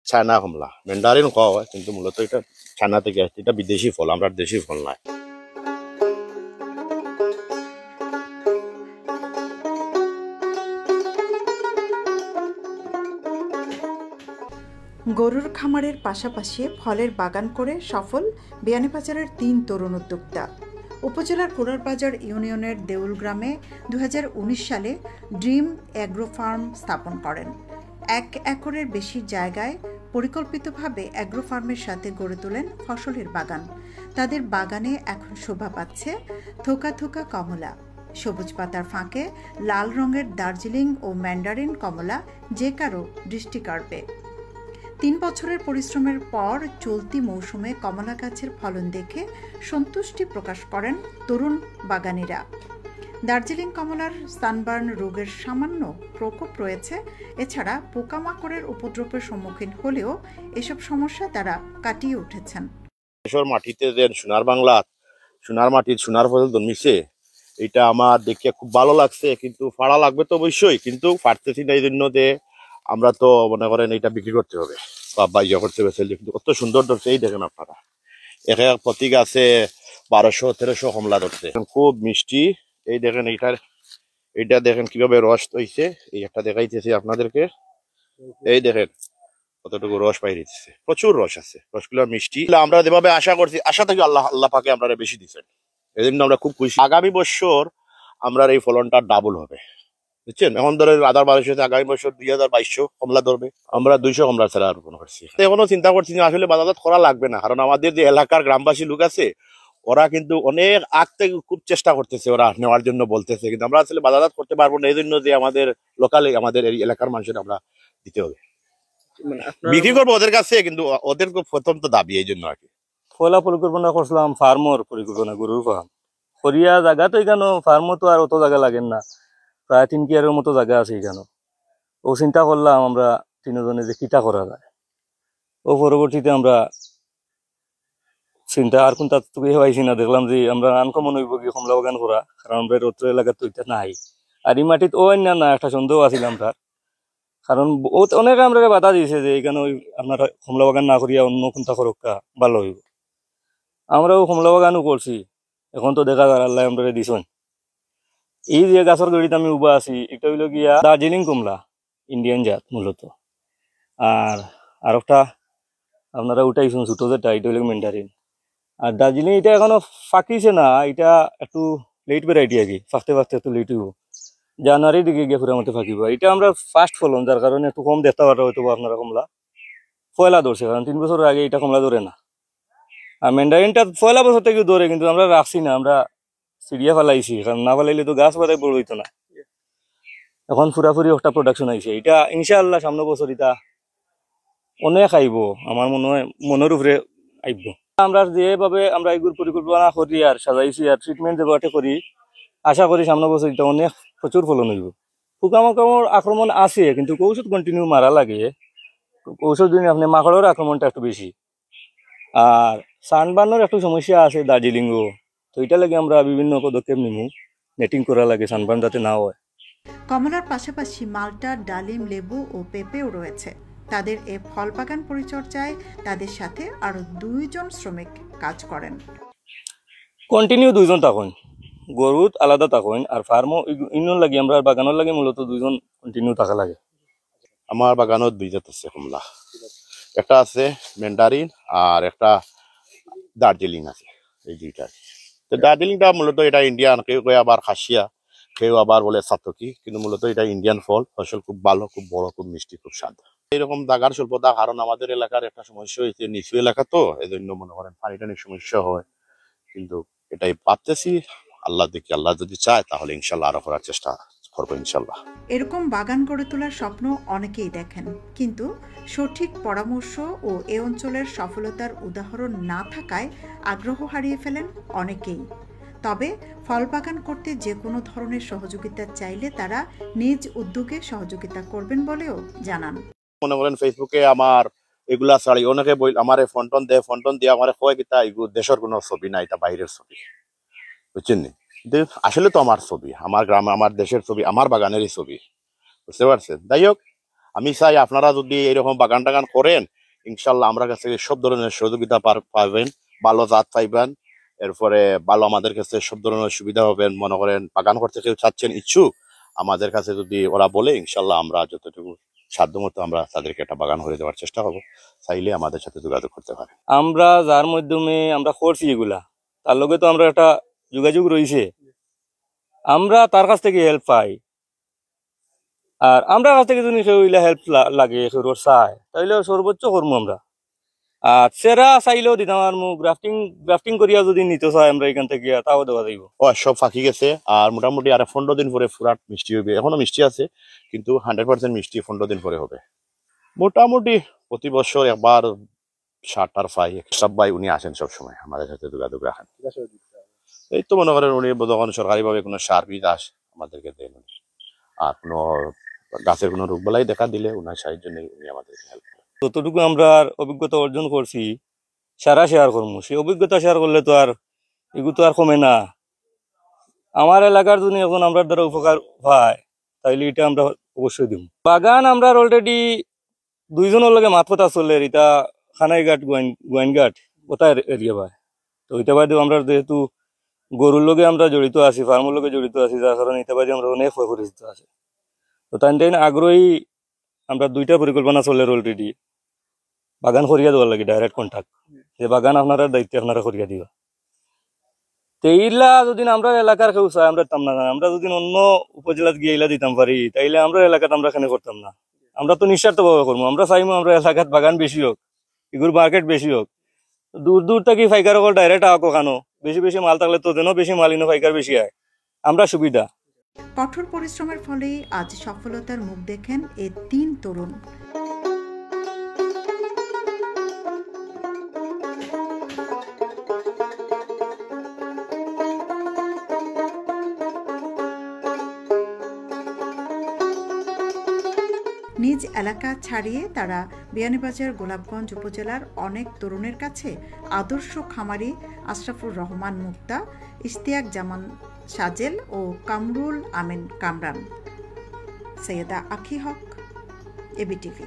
China কমলা Mandarin খাওয়া হয়, কিন্তু মূলত এটা চায়না থেকে আসছে। এটা বিদেশি ফল, আমরা দেশি ফল নয়। গরুর খামারের পাশাপাশি ফলের বাগান করে সফল বিয়ানীবাজারের ৩ তরুণ উদ্যোক্তা। উপজেলার কুড়ারবাজার ইউনিয়নের দেউল গ্রামে ২০১৯ সালে ড্রিম অ্যাগ্রো ফার্ম স্থাপন করেন। ১ একরের বেশি জায়গায় পরিকল্পিতভাবে অ্যাগ্রো ফার্মের সাথে গড়ে তোলেন ফসলের বাগান। তাদের বাগানে এখন শোভা পাচ্ছে থোকা থোকা কমলা। সবুজ পাতার ফাঁকে লাল রঙের দার্জিলিং ও ম্যান্ডারিন কমলা যে কারো দৃষ্টি কাড়বে। ৩ বছরের পরিশ্রমের পর চলতি মৌসুমে কমলা গাছের ফলন দেখে সন্তুষ্টি প্রকাশ করেন তরুণ বাগানীরা। দার্জিলিং কমলার সানবার্ন রোগের সামান্য প্রকোপ রয়েছে। এছাড়া পোকামাকড়ের উপদ্রবের সম্মুখীন হলেও এসব সমস্যা তারা কাটিয়ে উঠেছেন। দেশের মাটিতে যে সোনার বাংলা, সোনার মাটির সোনার ফসল জন্মিছে, এটা আমার দেখে খুব ভালো লাগছে। কিন্তু ফাড়া লাগবে তো অবশ্যই, কিন্তু ফাটতেছি না। এই জন্য যে আমরা তো মনে করেন এটা বিক্রি করতে হবে বা ইয়ে করতে হবে। কিন্তু কত সুন্দর ধরছে, এই দেখেন আপনারা। এক প্রতি গাছে ১২০০-১৩০০ কমলা ধরছে, খুব মিষ্টি। এই দেখেন এইটা দেখেন কিভাবে রস হইছে। এই একটা দেখাইতেছি আপনাদেরকে, এই দেখেন কতটুকু রস পাই দিচ্ছে, প্রচুর রস আছে, রসগুলো মিষ্টি। আমরা যেভাবে আশা করছি, আশা থেকে আল্লাহ পাকে আমরা বেশি দিচ্ছেন, এই জন্য আমরা খুব খুশি। আগামী বছর আমরা এই ফলনটা ডাবল হবে, বুঝছেন। এখন ধরে আদার ১২০০, আগামী বছর ২০২২ কমলা ধরবে। আমরা ২০০ কমলা ছাড়া রোপণ করছি। এখনো চিন্তা করছি যে আসলে বাজারজাত করা লাগবে না, কারণ আমাদের যে এলাকার গ্রামবাসী লোক আছে, ওরা কিন্তু অনেক আগ থেকে খুব চেষ্টা করতেছে, ওরা নেওয়ার জন্য বলতেছে। কিন্তু আমরা আসলে বাজারজাত করতে পারবো না, এই জন্য যে আমাদের লোকালে আমাদের এই এলাকার মানুষের আমরা দিতে হবে, বিক্রি করবো ওদের কাছে। কিন্তু ওদের প্রথম তো দাবি, এই জন্য আর কি। পয়লা পরিকল্পনা করছিলাম ফার্মর পরিকল্পনা, গরুর ফার্ম করিয়া জায়গা তো এখানে ফার্মও তো আর অত জায়গা লাগেন না, প্রায় ৩ কিয়ারের মতো জায়গা আছে এখানে। ও চিন্তা করলাম আমরা তিনজনে যে কিটা করা যায়। ও পরবর্তীতে আমরা চিন্তা আর কোনটা তুমি পাইছি না, দেখলাম যে আমরা আনকমন হইব কি কমলা বাগান করা, কারণ আমরা রৌদ্র এলাকা তো এটা নাই। আর এই মাটিত ও অন্য না একটা সন্দেহ আসিলাম তার, কারণ অনেকে আমরা বাধা দিয়েছে যে এখানে ওই আপনার কমলা বাগান না করিয়া অন্য কোনটা করক্কা ভালো হইব। আমরাও কমলা বাগানও করছি, এখন তো দেখা যায় আল্লাহ আমরা দিছেন। এই যে গাছের গড়িতে আমি উবা আছি, এটা হইল গিয়া দার্জিলিং কমলা, ইন্ডিয়ান জাত মূলত। আর একটা আপনারা উঠাইছেন ছোট যেটা, এটা হইল ম্যান্ডারিন। আর দার্জিলিং এটা এখনো ফাঁকিছে না, এটা একটু লেট ভ্যারাইটি আর কি, ফাঁকতে ফাঁকতে একটু লেট হইব, জানুয়ারির দিকে গিয়ে পুরা মতো ফাঁকিব। এটা আমরা ফার্স্ট ফলন, যার কারণে একটু কম দেখতে পারা হয়তো আপনারা কমলা পয়লা ধরছে, কারণ ৩ বছর আগে এটা কমলা ধরে না। আর ম্যান্ডারিনটা পয়লা বছর থেকে ধরে, কিন্তু আমরা রাখছি না, আমরা সিরিয়া ফেলাইছি, কারণ না ফেলাইলে তো গাছ বাদায় বড় হইতো না। এখন পুরাপুরি একটা প্রোডাকশন আইছে, এটা ইনশাআল্লাহ সামনে বছর এটা অনেক আইব, আমার মনে হয় মনের উপরে আইব। আমরা যেভাবে আমরা এগুলো পরিকল্পনা করি আর সাজাইছি আর ট্রিটমেন্ট যেভাবে করি, আশা করি সামনে বছর এটা অনেক প্রচুর ফলন হইব। পোকামাকড়ের আক্রমণ আছে, কিন্তু ঔষধ কন্টিনিউ মারা লাগে। ঔষধ দিন আপনি মাকড়ের আক্রমণটা একটু বেশি। আর সানবার্নের একটু সমস্যা আছে দার্জিলিংও, তো এটা লাগে আমরা বিভিন্ন পদক্ষেপ নিব, নেটিং করা লাগে সানবার্ন যাতে না হয়। কমলার পাশাপাশি মাল্টা, ডালিম, লেবু ও পেঁপেও রয়েছে। তাদের এ ফল বাগান পরিচর্যায় তাদের সাথে আরো ২ জন শ্রমিক কাজ করেন। কন্টিনিউ ২ জন থাকেন, গরুত আলাদা থাকেন, আর ফার্মও ইউনিয়ন লাগে, আমরা বাগানের লাগে মূলত ২ জন কন্টিনিউ থাকা লাগে। আমার বাগানত ২ জাত আছে কমলা, একটা আছে ম্যান্ডারিন আর একটা দার্জিলিং আছে, এই ২টা। তো দার্জিলিংটা মূলত এটা ইন্ডিয়ান, কেউ কেউ আবার খাসিয়া, কেউ আবার বলে সাতকি, কিন্তু মূলত এটা ইন্ডিয়ান ফসল খুব ভালো, খুব বড়, খুব মিষ্টি, খুব স্বাদ। এইরকম জাগার স্বল্পতা, কারণ আমাদের এলাকার একটা সমস্যা হয়েছে, নিচু এলাকা তো, এই জন্য মনে করেন পানি টানির সমস্যা হয়। কিন্তু এটাই ভাবতেছি, আল্লাহ দেখি, আল্লাহ যদি চায় তাহলে ইনশাল্লাহ আরো করার চেষ্টা করবো ইনশাল্লাহ। এরকম বাগান গড়ে তোলার স্বপ্ন অনেকেই দেখেন, কিন্তু সঠিক পরামর্শ ও এ অঞ্চলের সফলতার উদাহরণ না থাকায় আগ্রহ হারিয়ে ফেলেন অনেকেই। তবে ফল বাগান করতে যে কোনো ধরনের সহযোগিতা চাইলে তারা নিজ উদ্যোগে সহযোগিতা করবেন বলেও জানান। মনে করেন ফেসবুকে আমার এগুলা ছাড়ি অনেকে বই আমার ফন্টন দিয়ে আমার কয় কিতা এগুলো দেশের কোনো ছবি না, এটা বাইরের ছবি, বুঝছেন নি। কিন্তু আসলে তো আমার ছবি, আমার গ্রাম, আমার দেশের ছবি, আমার বাগানেরই ছবি, বুঝতে পারছেন। যাই হোক, আমি চাই আপনারা যদি এরকম বাগান টাগান করেন, ইনশাল্লাহ আমরা কাছে সব ধরনের সহযোগিতা পাবেন, ভালো জাত পাইবেন, এরপরে ভালো আমাদের কাছে সব ধরনের সুবিধা হবেন। মনে করেন বাগান করতে কেউ চাচ্ছেন ইচ্ছুক, আমাদের কাছে যদি ওরা বলে, ইনশাল্লাহ আমরা যতটুকু সাধ্যমতো আমরা তাদেরকে একটা বাগান করে দেওয়ার চেষ্টা করবো। চাইলে আমাদের সাথে যোগাযোগ করতে পারে। আমরা যার মাধ্যমে আমরা করছি এগুলা, তার লগে তো আমরা একটা যোগাযোগ রয়েছে, আমরা তার কাছ থেকে হেল্প পাই। আর আমরা কাছ থেকে যদি কেউ হেল্প লাগে, কেউ চায়, তাহলে সর্বোচ্চ করবো আমরা। আর সেরা চাইলেও দিতাম, আর গ্রাফটিং করিয়া যদি নিতে চাই আমরা এখান থেকে, তাও দেওয়া যাইব। ও সব ফাঁকি গেছে, আর মোটামুটি আর 15 দিন পরে ফুরাট মিষ্টি হবে। এখনো মিষ্টি আছে, কিন্তু 100% মিষ্টি 15 দিন পরে হবে। মোটামুটি প্রতি বছর একবার সার টার পাই। সব ভাই উনি আসেন সবসময়, আমাদের সাথে যোগাযোগ রাখেন। এই তো মনে করেন উনি যখন সরকারিভাবে কোনো সার বীজ আসে আমাদেরকে দেন উনি। আর কোনো গাছের কোনো রোগ বালাই দেখা দিলে উনার সাহায্য নেই, উনি আমাদেরকে হেল্প করেন। যতটুকু আমরা অভিজ্ঞতা অর্জন করছি সারা শেয়ার করবো। সেই অভিজ্ঞতা শেয়ার করলে তো আর এগুলো তো আর কমে না। আমার এলাকার যদি এখন আমরা দ্বারা উপকার হয়, তাইলে এটা আমরা অবশ্যই দিব। বাগান আমরা অলরেডি 2 জনের লগে মাত কথা চলে, এটা খানাইঘাট গোয়াইনঘাট কোথায় এরিয়া পায়। তো এটা বাদেও আমরা যেহেতু গরুর লগে আমরা জড়িত আছি, ফার্মের লগে জড়িত আছি, যার কারণে এটা বাদে আমরা অনেক পরিচিত আছি। তো তাই আগ্রহী আমরা 2টা পরিকল্পনা চলে অলরেডি বাগান করিয়া দেওয়ার লাগে, ডাইরেক্ট কন্ট্যাক্ট, যে বাগান আপনারা দায়িত্বে আপনারা করিয়া দিবা। তো এইলা যদি আমরা এলাকার কেউ চাই, আমরা দিতাম না। আমরা যদি অন্য উপজেলাত গিয়ে এইলা দিতাম পারি, তাইলে আমরা এলাকাত আমরা এখানে করতাম না। আমরা তো নিঃস্বার্থ ভাবে করবো। আমরা চাইবো আমরা এলাকাত বাগান বেশি হোক, এগুর মার্কেট বেশি হোক। দূর দূর থেকে ফাইকার সকল ডাইরেক্ট আঁকো খানো, বেশি বেশি মাল থাকলে তো যেন বেশি মাল ইনো ফাইকার বেশি হয়, আমরা সুবিধা। কঠোর পরিশ্রমের ফলেই আজ সফলতার মুখ দেখেন এই 3 তরুণ। নিজ এলাকা ছাড়িয়ে তারা বিয়ানীবাজার গোলাপগঞ্জ উপজেলার অনেক তরুণের কাছে আদর্শ খামারি আশরাফুর রহমান মুক্তা, ইশতিয়াক জামান সাজেল ও কামরুল আমিন কামরান। সৈয়দা আখি হক, এবিটিভি।